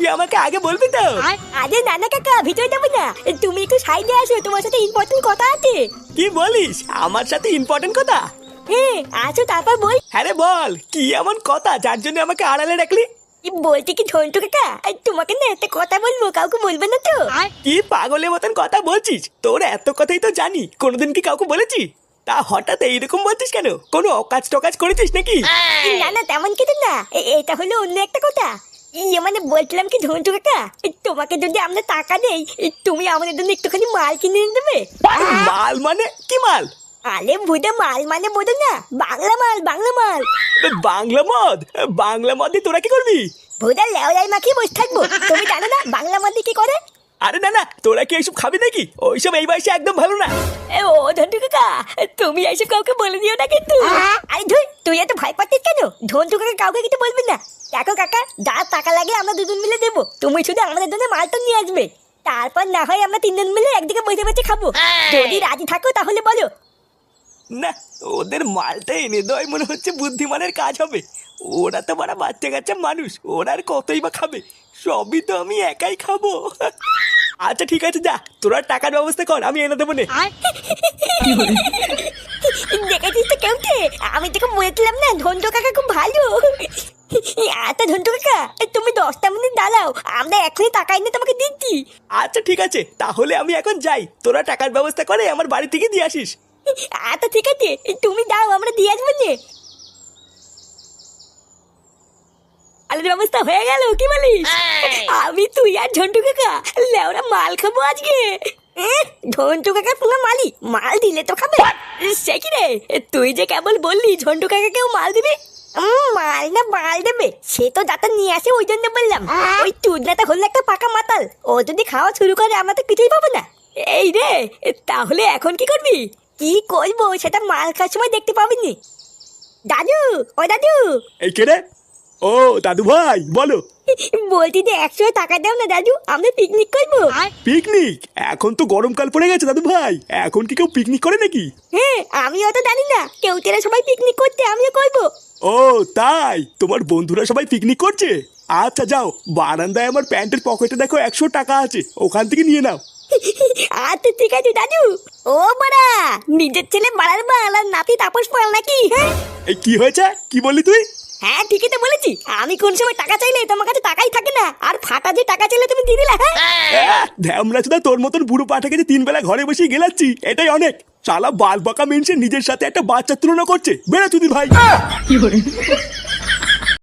তুই আমাকে আগে বলবি তো। আরে না না কাকা, ভিতরে যাবো না, তুমি একটু সাইডে আসো, তোমার সাথে ইম্পর্টেন্ট কথা আছে। কি বলিস, আমার সাথে ইম্পর্টেন্ট কথা? হ্যাঁ আসো, তারপর বল। হ্যাঁ রে বল, কি এমন কথা যার জন্য আমাকে আড়ালে রাখলি? বলতে কি ঝন্টু কাকা, তোমাকে না একটা কথা বলবো, কাউকে বলবে না তো? কি পাগলের মতন কথা বলছিস? তোর এত কথাই তো জানি, কোনোদিন কি কাউকে বলেছি? তা হঠাৎ এইরকম বলছিস কেন? কোনো অকাজ টকাজ করেছিস নাকি? না না, তেমন কিছু না, এটা হলো অন্য একটা কথা। ইয়ে মানে বলছিলাম কি ঝন্টু কাকা, তোমাকে যদি আমরা টাকা দেই, তুমি আমাদের জন্য একটুখানি মাল কিনে এনে দেবে। মাল মানে কি মাল? আরে বুঝে মাল মানে বোঝো না, বাংলা মাল, বাংলা মাল। বাংলা মদ? বাংলা মদ দিয়ে তোরা কি করবি? ভুদা লেওয়াই মাখিয়ে বসে থাকবো, তুমি জানো না বাংলা মাল দিয়ে কি করে? আরে না না, তোরা কি এইসব খাবি নাকি? ওইসব এই বয়সে একদম ভালো না। ও ঝন্টু কাকা, তুমি এইসব কাউকে বলে দিও না কিন্তু। আরে ধুই, তুই এত ভয় পাচ্ছিস কেন? ঝন্টু কাকা কাউকে কিছু বলবি না। দেখো কাকা, যা টাকা লাগে আমরা দুজন মিলে দেবো, তুমি শুধু আমাদের জন্য মালটা নিয়ে আসবে। তারপর না হয় আমরা তিনজন মিলে একদিকে বসে বসে খাবো। যদি রাজি থাকো তাহলে বলো। না, ওদের মালটা এনে দেওয়াই মনে হচ্ছে বুদ্ধিমানের কাজ হবে। ওরা তো বড় বাচ্চা কাচ্চা মানুষ, ওরা আর কতই বা খাবে? সবই তো আমি একাই খাবো। আচ্ছা ঠিক আছে, যা তোরা টাকার ব্যবস্থা কর, আমি এনে দেবো নে। দেখেছিস তো কেউকে, আমি তোকে বলেছিলাম না ঝন্টু কাকা খুব ভালো। আচ্ছা ঝন্টু কাকা, তুমি 10টা মিনিট দাঁড়াও, আমরা এখনই টাকা এনে তোমাকে দিচ্ছি। আচ্ছা ঠিক আছে, তাহলে আমি এখন যাই, তোরা টাকার ব্যবস্থা করে আমার বাড়ি থেকে দিয়ে আসিস। আচ্ছা ঠিক আছে, তুমি দাও, আমরা দিয়ে আসবো নে। আলাদা ব্যবস্থা হয়ে গেল, কি বলিস? আমি তুই আর ঝন্টু কাকা লেওরা মাল খাবো আজকে। ঝন্টু কাকা পুরো মালি, মাল দিলে তো খাবে। সে কি রে, তুই যে কেবল বললি ঝন্টু কাকাকেও মাল দিবি। মাল না মাল দেবে, সে তো যাতে নিয়ে আসে ওই জন্য বললাম। ওই চুদনাটা হলো একটা পাকা মাতাল, ও যদি খাওয়া শুরু করে আমরা তো কিছুই পাবো না। এই রে, তাহলে এখন কি করবি? কি করবো সেটা মাল খাওয়ার সময় দেখতে পাবিনি। দাদু, ও দাদু। এই কে রে? ও দাদু ভাই, বলো। বলছি যে 100 টাকা দাও না দাদু, আমরা পিকনিক করবো। পিকনিক? এখন তো গরমকাল পড়ে গেছে দাদু ভাই, এখন কি কেউ পিকনিক করে নাকি? হ্যাঁ, আমিও তো জানি না, কেউ তেরা সবাই পিকনিক করতে, আমিও করবো। ও তাই, তোমার বন্ধুরা সবাই পিকনিক করছে? আচ্ছা যাও, বারান্দায় আমার প্যান্টের পকেটে দেখো 100 টাকা আছে, ওখান থেকে নিয়ে নাও। আচ্ছা ঠিক আছে দাদু। ও বাড়া, নিজের ছেলে বাড়ার বাল আর নাতি তাপস পাল নাকি? হ্যাঁ এই কি হয়েছে, কি বললি তুই? হ্যাঁ ঠিকই তো বলেছি, আমি কোন সময় টাকা চাইলে তোমার কাছে টাকাই থাকে না, আর ফাটা যে টাকা চাইলে তুমি দিয়ে দিলে। হ্যাঁ ধ্যামরা চোদা, তোর মতন বুড়ো পাঠাকে যে 3 বেলা ঘরে বসে গেলাচ্ছি, এটাই অনেক। শালা বাল বাঁকা মেনছে নিজের সাথে একটা বাচ্চার তুলনা করছে, বেড়া চুদির ভাই।